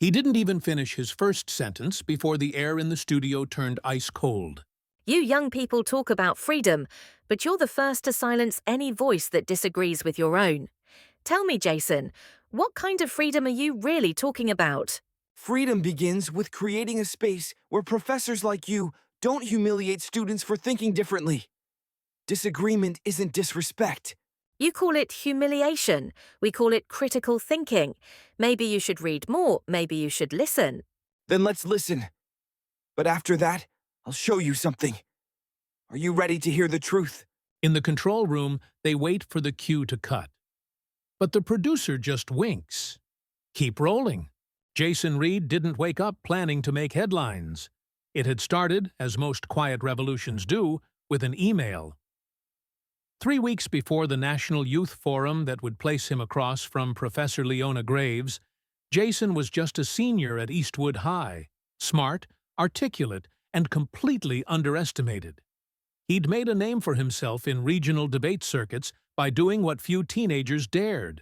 He didn't even finish his first sentence before the air in the studio turned ice cold. You young people talk about freedom, but you're the first to silence any voice that disagrees with your own. Tell me, Jason, what kind of freedom are you really talking about? Freedom begins with creating a space where professors like you don't humiliate students for thinking differently. Disagreement isn't disrespect. You call it humiliation. We call it critical thinking. Maybe you should read more. Maybe you should listen. Then let's listen. But after that, I'll show you something. Are you ready to hear the truth? In the control room, they wait for the cue to cut. But the producer just winks. Keep rolling. Jason Reid didn't wake up planning to make headlines. It had started, as most quiet revolutions do, with an email. 3 weeks before the National Youth Forum that would place him across from Professor Leona Graves, Jason was just a senior at Eastwood High, smart, articulate, and completely underestimated. He'd made a name for himself in regional debate circuits by doing what few teenagers dared,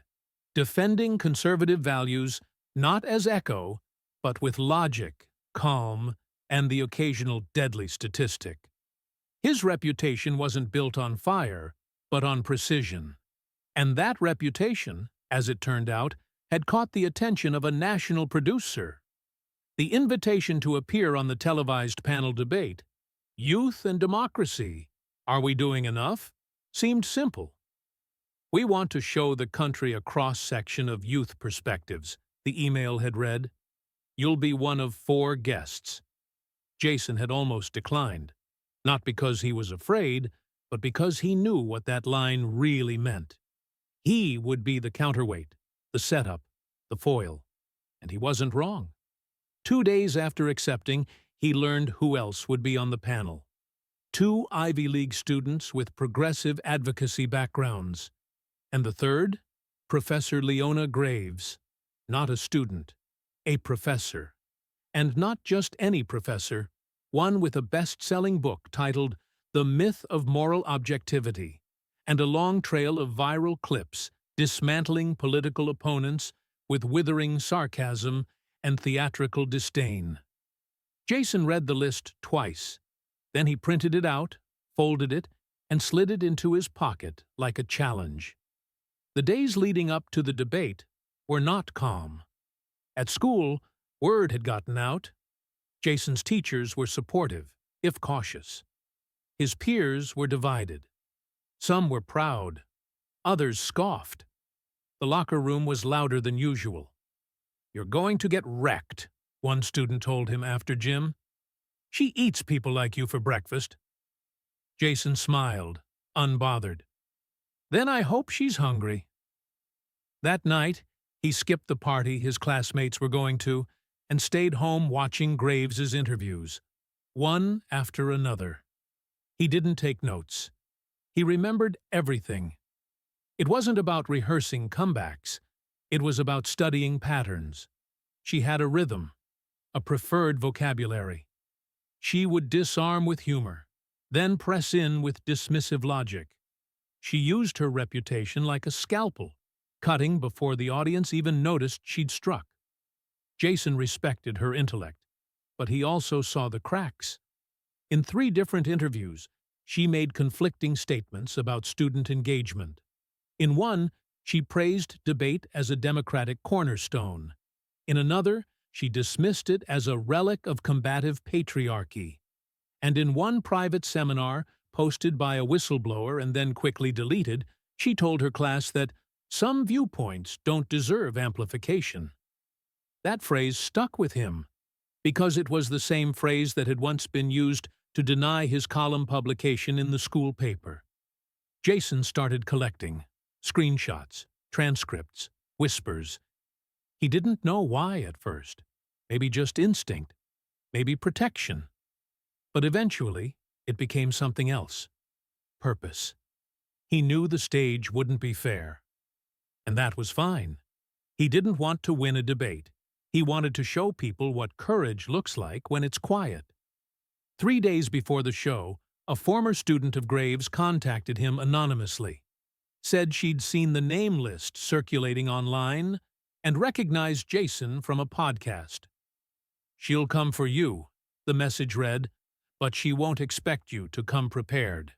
defending conservative values not as echo, but with logic, calm, and the occasional deadly statistic. His reputation wasn't built on fire, but on precision. And that reputation, as it turned out, had caught the attention of a national producer. The invitation to appear on the televised panel debate, Youth and Democracy, Are We Doing Enough?, seemed simple. We want to show the country a cross-section of youth perspectives, the email had read. You'll be one of 4 guests. Jason had almost declined, not because he was afraid, but because he knew what that line really meant. He would be the counterweight, the setup, the foil. And he wasn't wrong. 2 days after accepting, he learned who else would be on the panel. 2 Ivy League students with progressive advocacy backgrounds. And the third? Professor Leona Graves. Not a student, a professor. And not just any professor, one with a best-selling book titled The Myth of Moral Objectivity, and a long trail of viral clips dismantling political opponents with withering sarcasm and theatrical disdain. Jason read the list twice. Then he printed it out, folded it, and slid it into his pocket like a challenge. The days leading up to the debate were not calm. At school, word had gotten out. Jason's teachers were supportive, if cautious. His peers were divided. Some were proud. Others scoffed. The locker room was louder than usual. "You're going to get wrecked," one student told him after gym. "She eats people like you for breakfast." Jason smiled, unbothered. "Then I hope she's hungry." That night, he skipped the party his classmates were going to and stayed home watching Graves's interviews, one after another. He didn't take notes. He remembered everything. It wasn't about rehearsing comebacks. It was about studying patterns. She had a rhythm, a preferred vocabulary. She would disarm with humor, then press in with dismissive logic. She used her reputation like a scalpel, cutting before the audience even noticed she'd struck. Jason respected her intellect, but he also saw the cracks. In 3 different interviews, she made conflicting statements about student engagement. In one, she praised debate as a democratic cornerstone. In another, she dismissed it as a relic of combative patriarchy. And in one private seminar, posted by a whistleblower and then quickly deleted, she told her class that some viewpoints don't deserve amplification. That phrase stuck with him, because it was the same phrase that had once been used to deny his column publication in the school paper. Jason started collecting screenshots, transcripts, whispers. He didn't know why at first. Maybe just instinct, maybe protection. But eventually, it became something else. Purpose. He knew the stage wouldn't be fair. And that was fine. He didn't want to win a debate. He wanted to show people what courage looks like when it's quiet. 3 days before the show, a former student of Graves contacted him anonymously. Said she'd seen the name list circulating online, and recognized Jason from a podcast. "She'll come for you," the message read, "but she won't expect you to come prepared."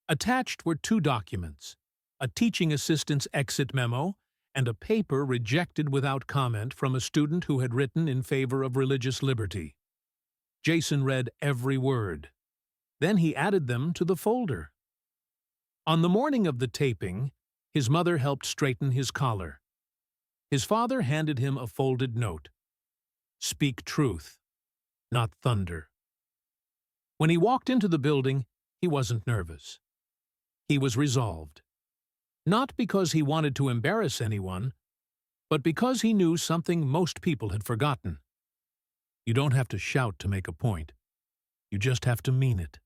Attached were two documents, a teaching assistant's exit memo and a paper rejected without comment from a student who had written in favor of religious liberty. Jason read every word. Then he added them to the folder. On the morning of the taping, his mother helped straighten his collar. His father handed him a folded note. "Speak truth, not thunder." When he walked into the building, he wasn't nervous. He was resolved. Not because he wanted to embarrass anyone, but because he knew something most people had forgotten. You don't have to shout to make a point. You just have to mean it.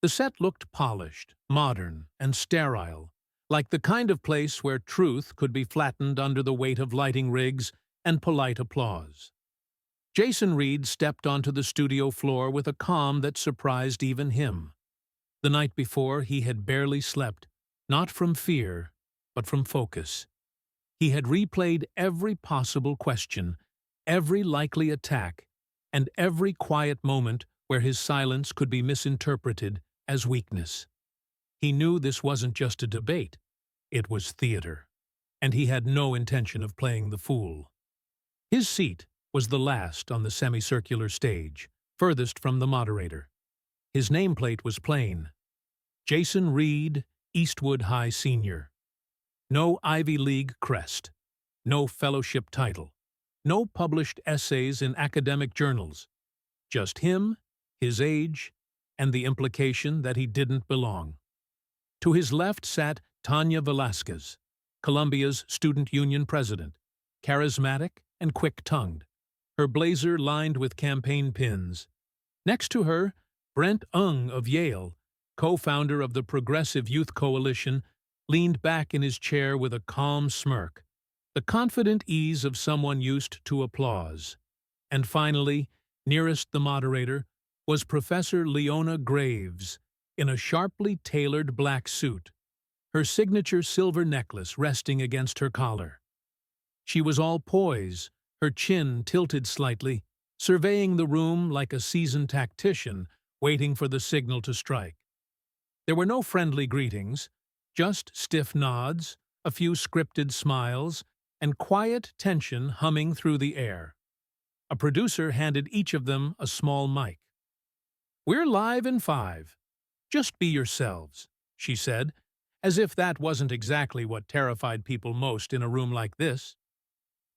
The set looked polished, modern, and sterile, like the kind of place where truth could be flattened under the weight of lighting rigs and polite applause. Jason Reid stepped onto the studio floor with a calm that surprised even him. The night before, he had barely slept, not from fear, but from focus. He had replayed every possible question, every likely attack, and every quiet moment where his silence could be misinterpreted as weakness. He knew this wasn't just a debate, it was theater, and he had no intention of playing the fool. His seat was the last on the semicircular stage, furthest from the moderator. His nameplate was plain: Jason Reid, Eastwood High Senior. No Ivy League crest, no fellowship title, no published essays in academic journals. Just him, his age, and the implication that he didn't belong. To his left sat Tanya Velasquez, Columbia's student union president, charismatic and quick-tongued, her blazer lined with campaign pins. Next to her, Brent of Yale, co-founder of the Progressive Youth Coalition, leaned back in his chair with a calm smirk, the confident ease of someone used to applause. And finally, nearest the moderator, was Professor Leona Graves, in a sharply tailored black suit, her signature silver necklace resting against her collar. She was all poise, her chin tilted slightly, surveying the room like a seasoned tactician waiting for the signal to strike. There were no friendly greetings, just stiff nods, a few scripted smiles, and quiet tension humming through the air. A producer handed each of them a small mic. "We're live in 5. Just be yourselves," she said, as if that wasn't exactly what terrified people most in a room like this.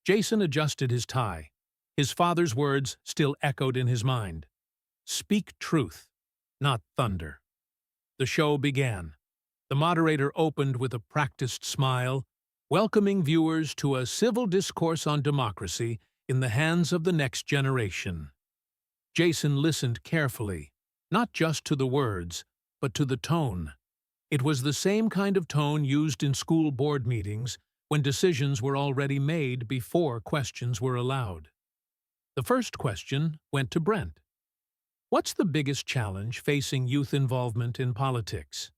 Jason adjusted his tie. His father's words still echoed in his mind. "Speak truth, not thunder." The show began. The moderator opened with a practiced smile, welcoming viewers to a civil discourse on democracy in the hands of the next generation. Jason listened carefully, not just to the words, but to the tone. It was the same kind of tone used in school board meetings when decisions were already made before questions were allowed. The first question went to Brent. "What's the biggest challenge facing youth involvement in politics?"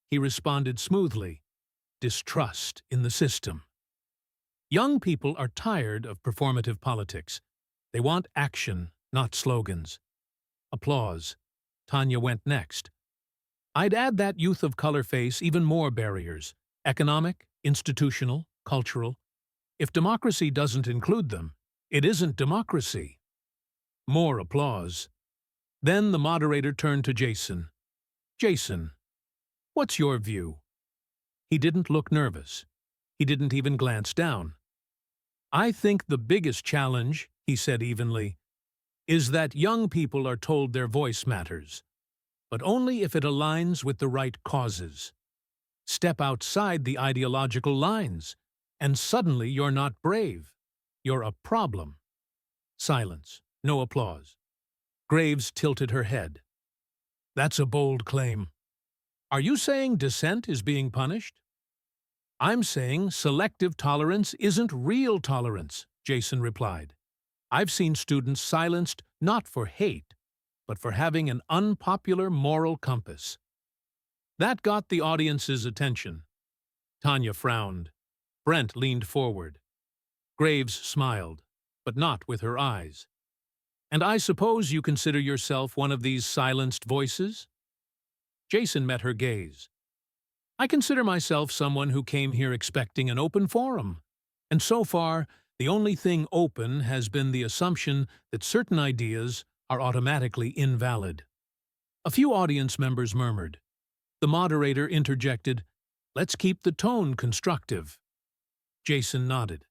He responded smoothly: "Distrust in the system." Young people are tired of performative politics. They want action, not slogans. Applause. Tanya went next. "I'd add that youth of color face even more barriers: economic, institutional, cultural. If democracy doesn't include them, it isn't democracy." More applause. Then the moderator turned to Jason. "Jason, what's your view?" He didn't look nervous. He didn't even glance down. "I think the biggest challenge," he said evenly, "is that young people are told their voice matters, but only if it aligns with the right causes. Step outside the ideological lines, and suddenly you're not brave. You're a problem." Silence. No applause. Graves tilted her head. "That's a bold claim. Are you saying dissent is being punished?" "I'm saying selective tolerance isn't real tolerance," Jason replied. "I've seen students silenced not for hate, but for having an unpopular moral compass." That got the audience's attention. Tanya frowned. Brent leaned forward. Graves smiled, but not with her eyes. And I suppose you consider yourself one of these silenced voices? Jason met her gaze. I consider myself someone who came here expecting an open forum. And so far, the only thing open has been the assumption that certain ideas are automatically invalid. A few audience members murmured. The moderator interjected, "Let's keep the tone constructive." Jason nodded.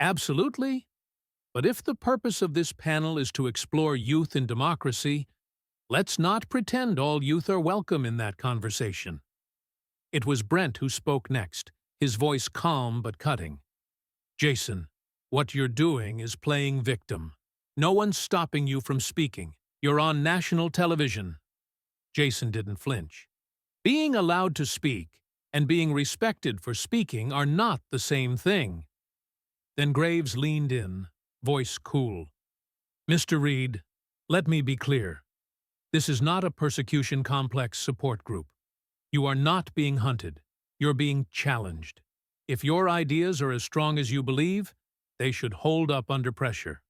Absolutely. But if the purpose of this panel is to explore youth in democracy, let's not pretend all youth are welcome in that conversation. It was Brent who spoke next, his voice calm but cutting. Jason, what you're doing is playing victim. No one's stopping you from speaking. You're on national television. Jason didn't flinch. Being allowed to speak and being respected for speaking are not the same thing. Then Graves leaned in, voice cool. Mr. Reid, let me be clear. This is not a persecution complex support group. You are not being hunted. You're being challenged. If your ideas are as strong as you believe, they should hold up under pressure.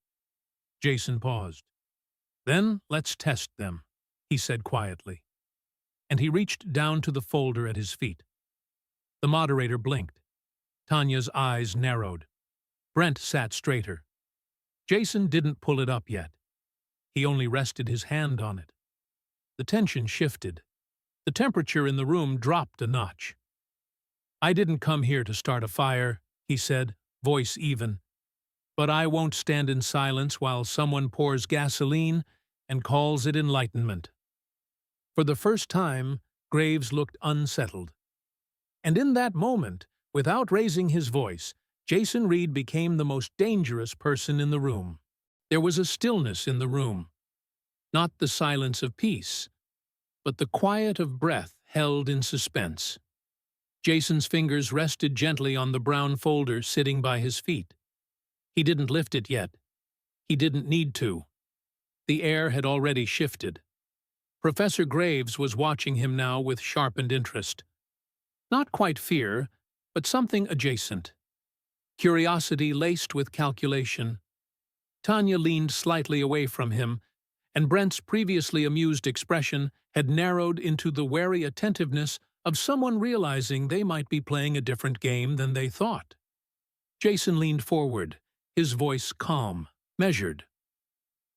Jason paused. Then let's test them, he said quietly. And he reached down to the folder at his feet. The moderator blinked. Tanya's eyes narrowed. Brent sat straighter. Jason didn't pull it up yet. He only rested his hand on it. The tension shifted. The temperature in the room dropped a notch. I didn't come here to start a fire, he said, voice even. But I won't stand in silence while someone pours gasoline and calls it enlightenment. For the first time, Graves looked unsettled. And in that moment, without raising his voice, Jason Reid became the most dangerous person in the room. There was a stillness in the room. Not the silence of peace, but the quiet of breath held in suspense. Jason's fingers rested gently on the brown folder sitting by his feet. He didn't lift it yet. He didn't need to. The air had already shifted. Professor Graves was watching him now with sharpened interest. Not quite fear, but something adjacent. Curiosity laced with calculation. Tanya leaned slightly away from him, and Brent's previously amused expression had narrowed into the wary attentiveness of someone realizing they might be playing a different game than they thought. Jason leaned forward, his voice calm, measured.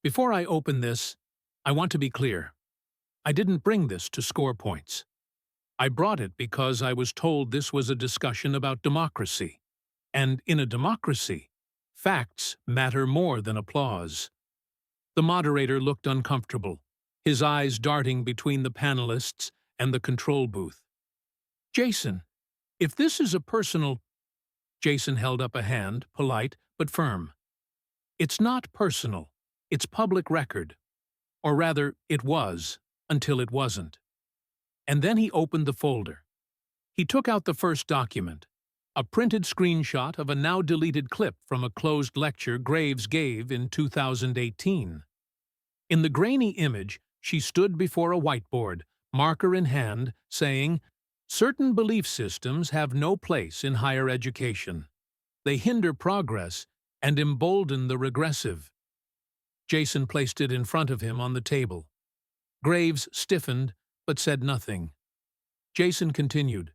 Before I open this, I want to be clear. I didn't bring this to score points. I brought it because I was told this was a discussion about democracy. And in a democracy, facts matter more than applause. The moderator looked uncomfortable, his eyes darting between the panelists and the control booth. Jason, if this is a personal... Jason held up a hand, polite but firm. It's not personal. It's public record. Or rather, it was, until it wasn't. And then he opened the folder. He took out the first document, a printed screenshot of a now-deleted clip from a closed lecture Graves gave in 2018. In the grainy image, she stood before a whiteboard, marker in hand, saying, "Certain belief systems have no place in higher education. They hinder progress and embolden the regressive." Jason placed it in front of him on the table. Graves stiffened, but said nothing. Jason continued,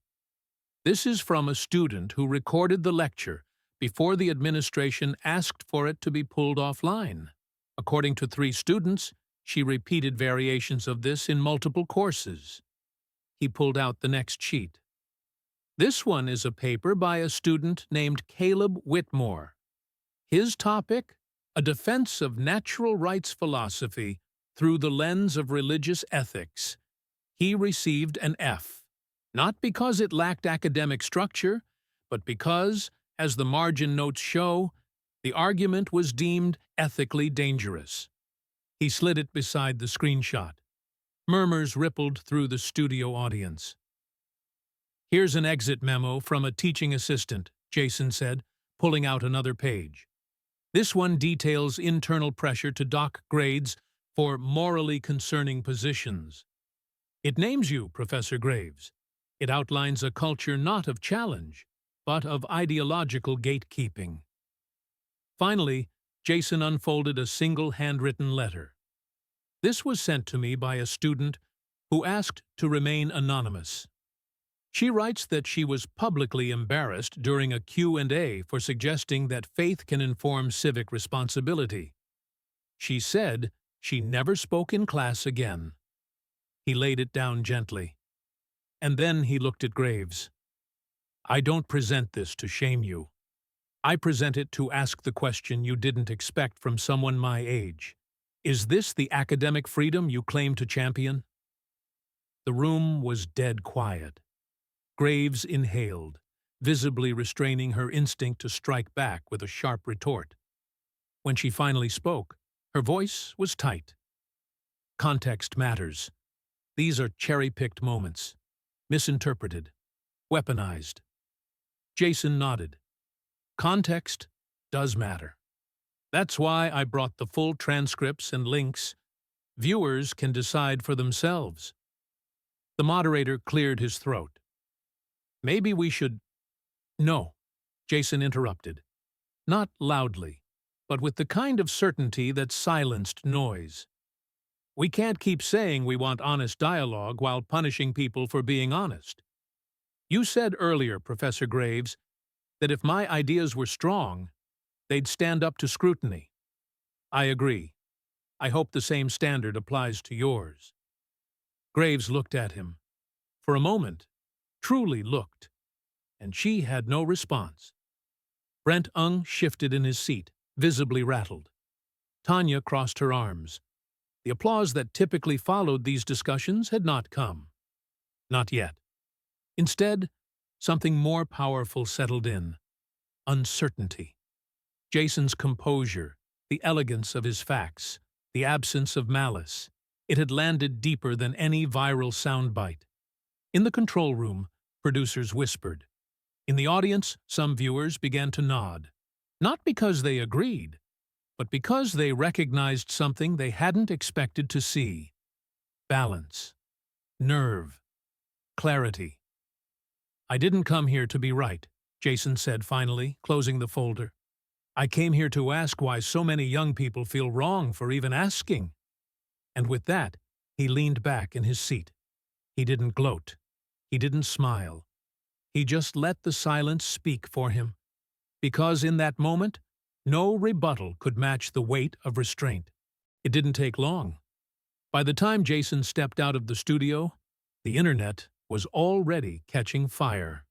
"This is from a student who recorded the lecture before the administration asked for it to be pulled offline. According to 3 students, she repeated variations of this in multiple courses." He pulled out the next sheet. "This one is a paper by a student named Caleb Whitmore. His topic, a defense of natural rights philosophy through the lens of religious ethics. He received an F, not because it lacked academic structure, but because, as the margin notes show, the argument was deemed ethically dangerous." He slid it beside the screenshot. Murmurs rippled through the studio audience. "Here's an exit memo from a teaching assistant," Jason said, pulling out another page. "This one details internal pressure to dock grades for morally concerning positions. It names you, Professor Graves. It outlines a culture not of challenge, but of ideological gatekeeping. Finally, Jason unfolded a single handwritten letter. This was sent to me by a student who asked to remain anonymous. She writes that she was publicly embarrassed during a Q&A for suggesting that faith can inform civic responsibility. She said she never spoke in class again. He laid it down gently. And then he looked at Graves. I don't present this to shame you. I present it to ask the question you didn't expect from someone my age. Is this the academic freedom you claim to champion? The room was dead quiet. Graves inhaled, visibly restraining her instinct to strike back with a sharp retort. When she finally spoke, her voice was tight. Context matters. These are cherry-picked moments, misinterpreted, weaponized. Jason nodded. Context does matter. That's why I brought the full transcripts and links. Viewers can decide for themselves. The moderator cleared his throat. Maybe we should... No, Jason interrupted. Not loudly, but with the kind of certainty that silenced noise. We can't keep saying we want honest dialogue while punishing people for being honest. You said earlier, Professor Graves, that if my ideas were strong, they'd stand up to scrutiny. I agree. I hope the same standard applies to yours. Graves looked at him. For a moment, truly looked, and she had no response. Brent shifted in his seat, visibly rattled. Tanya crossed her arms. The applause that typically followed these discussions had not come. Not yet. Instead, something more powerful settled in. Uncertainty. Jason's composure, the elegance of his facts, the absence of malice. It had landed deeper than any viral soundbite. In the control room, producers whispered. In the audience, some viewers began to nod. Not because they agreed, but because they recognized something they hadn't expected to see. Balance. Nerve. Clarity. I didn't come here to be right, Jason said finally, closing the folder. I came here to ask why so many young people feel wrong for even asking. And with that, he leaned back in his seat. He didn't gloat. He didn't smile. He just let the silence speak for him. Because in that moment, no rebuttal could match the weight of restraint. It didn't take long. By the time Jason stepped out of the studio, the internet was already catching fire.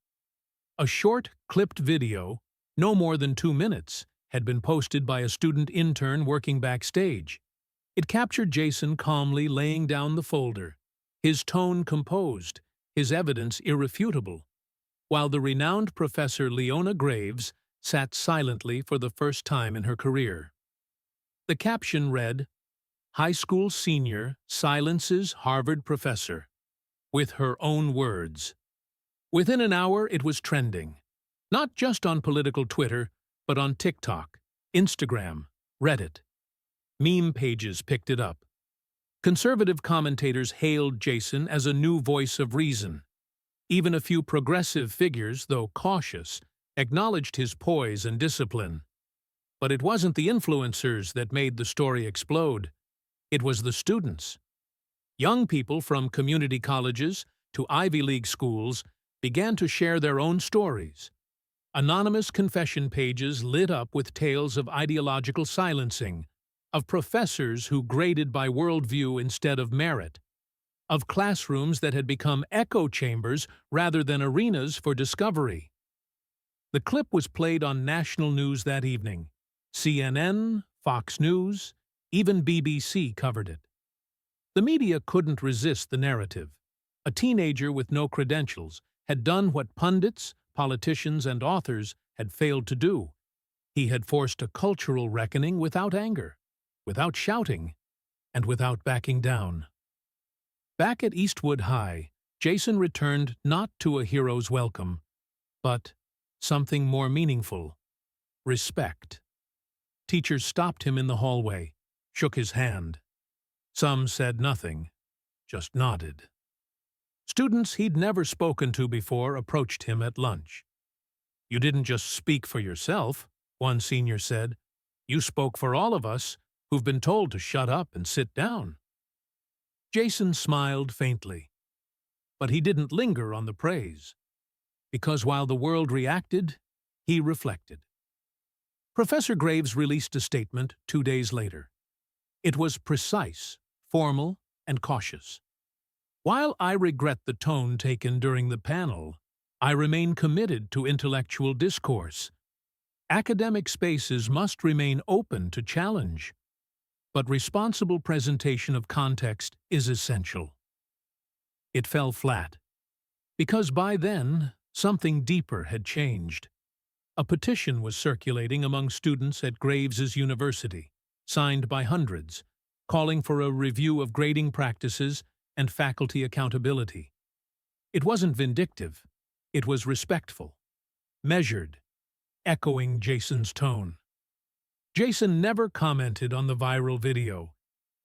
A short, clipped video, no more than 2 minutes, had been posted by a student intern working backstage. It captured Jason calmly laying down the folder, his tone composed, his evidence irrefutable, while the renowned Professor Leona Graves sat silently for the first time in her career. The caption read, High school senior silences Harvard professor, with her own words. Within an hour, it was trending, not just on political Twitter, but on TikTok, Instagram, Reddit. Meme pages picked it up. Conservative commentators hailed Jason as a new voice of reason. Even a few progressive figures, though cautious, acknowledged his poise and discipline. But it wasn't the influencers that made the story explode. It was the students. Young people from community colleges to Ivy League schools began to share their own stories. Anonymous confession pages lit up with tales of ideological silencing, of professors who graded by worldview instead of merit, of classrooms that had become echo chambers rather than arenas for discovery. The clip was played on national news that evening. CNN, Fox News, even BBC covered it. The media couldn't resist the narrative. A teenager with no credentials had done what pundits, politicians, and authors had failed to do. He had forced a cultural reckoning without anger, without shouting, and without backing down. Back at Eastwood High, Jason returned not to a hero's welcome, but something more meaningful: respect. Teachers stopped him in the hallway, shook his hand. Some said nothing, just nodded. Students he'd never spoken to before approached him at lunch. You didn't just speak for yourself, one senior said. You spoke for all of us who've been told to shut up and sit down." Jason smiled faintly, but he didn't linger on the praise, because while the world reacted, he reflected. Professor Graves released a statement 2 days later. It was precise, formal, and cautious. "While I regret the tone taken during the panel, I remain committed to intellectual discourse. Academic spaces must remain open to challenge, but responsible presentation of context is essential." It fell flat, because by then, something deeper had changed. A petition was circulating among students at Graves's university, signed by hundreds, calling for a review of grading practices and faculty accountability. It wasn't vindictive, it was respectful, measured, echoing Jason's tone. Jason never commented on the viral video.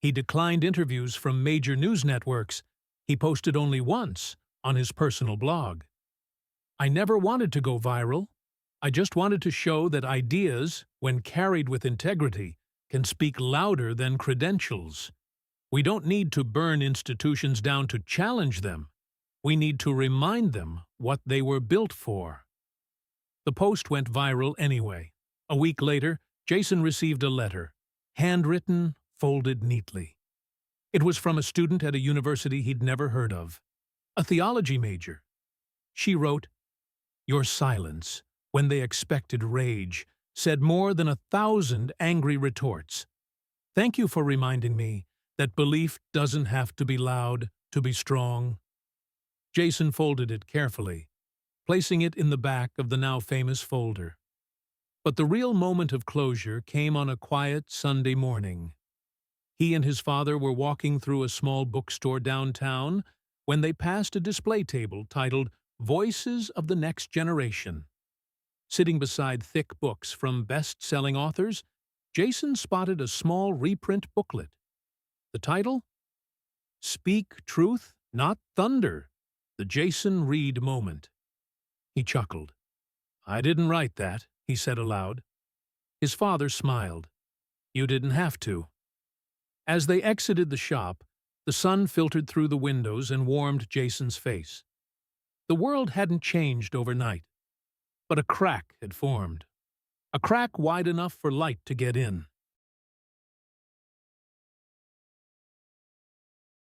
He declined interviews from major news networks. He posted only once on his personal blog. "I never wanted to go viral. I just wanted to show that ideas, when carried with integrity, can speak louder than credentials. We don't need to burn institutions down to challenge them. We need to remind them what they were built for." The post went viral anyway. A week later, Jason received a letter, handwritten, folded neatly. It was from a student at a university he'd never heard of, a theology major. She wrote, "Your silence, when they expected rage, said more than 1,000 angry retorts. Thank you for reminding me that belief doesn't have to be loud to be strong." Jason folded it carefully, placing it in the back of the now famous folder. But the real moment of closure came on a quiet Sunday morning. He and his father were walking through a small bookstore downtown when they passed a display table titled "Voices of the Next Generation." Sitting beside thick books from best-selling authors, Jason spotted a small reprint booklet. The title? "Speak Truth, Not Thunder, the Jason Reid Moment." He chuckled. "I didn't write that," he said aloud. His father smiled. "You didn't have to." As they exited the shop, the sun filtered through the windows and warmed Jason's face. The world hadn't changed overnight, but a crack had formed. A crack wide enough for light to get in.